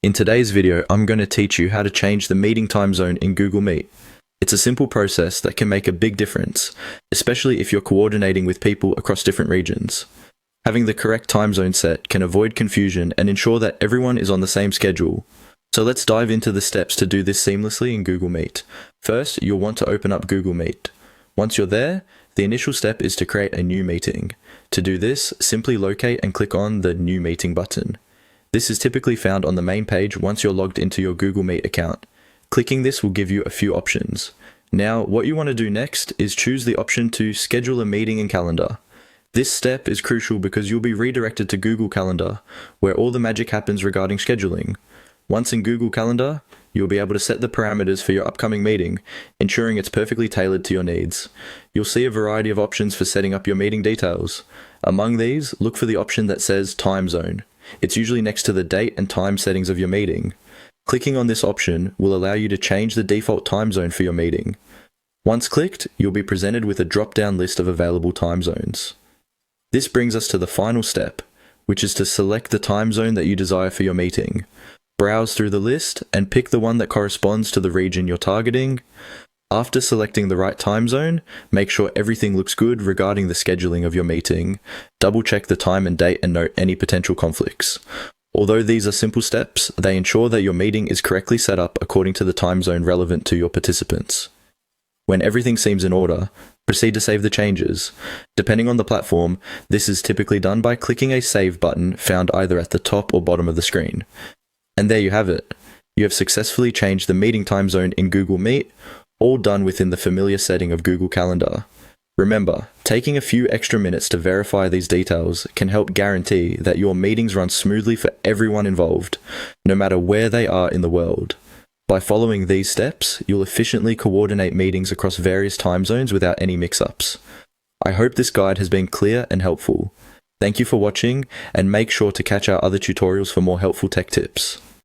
In today's video, I'm going to teach you how to change the meeting time zone in Google Meet. It's a simple process that can make a big difference, especially if you're coordinating with people across different regions. Having the correct time zone set can avoid confusion and ensure that everyone is on the same schedule. So let's dive into the steps to do this seamlessly in Google Meet. First, you'll want to open up Google Meet. Once you're there, the initial step is to create a new meeting. To do this, simply locate and click on the New Meeting button. This is typically found on the main page once you're logged into your Google Meet account. Clicking this will give you a few options. Now, what you want to do next is choose the option to schedule a meeting in Calendar. This step is crucial because you'll be redirected to Google Calendar, where all the magic happens regarding scheduling. Once in Google Calendar, you'll be able to set the parameters for your upcoming meeting, ensuring it's perfectly tailored to your needs. You'll see a variety of options for setting up your meeting details. Among these, look for the option that says Time Zone. It's usually next to the date and time settings of your meeting. Clicking on this option will allow you to change the default time zone for your meeting. Once clicked, you'll be presented with a drop-down list of available time zones. This brings us to the final step, which is to select the time zone that you desire for your meeting. Browse through the list and pick the one that corresponds to the region you're targeting. After selecting the right time zone, make sure everything looks good regarding the scheduling of your meeting. Double check the time and date and note any potential conflicts. Although these are simple steps, they ensure that your meeting is correctly set up according to the time zone relevant to your participants. When everything seems in order, proceed to save the changes. Depending on the platform, this is typically done by clicking a Save button found either at the top or bottom of the screen. And there you have it. You have successfully changed the meeting time zone in Google Meet, all done within the familiar setting of Google Calendar. Remember, taking a few extra minutes to verify these details can help guarantee that your meetings run smoothly for everyone involved, no matter where they are in the world. By following these steps, you'll efficiently coordinate meetings across various time zones without any mix-ups. I hope this guide has been clear and helpful. Thank you for watching, and make sure to catch our other tutorials for more helpful tech tips.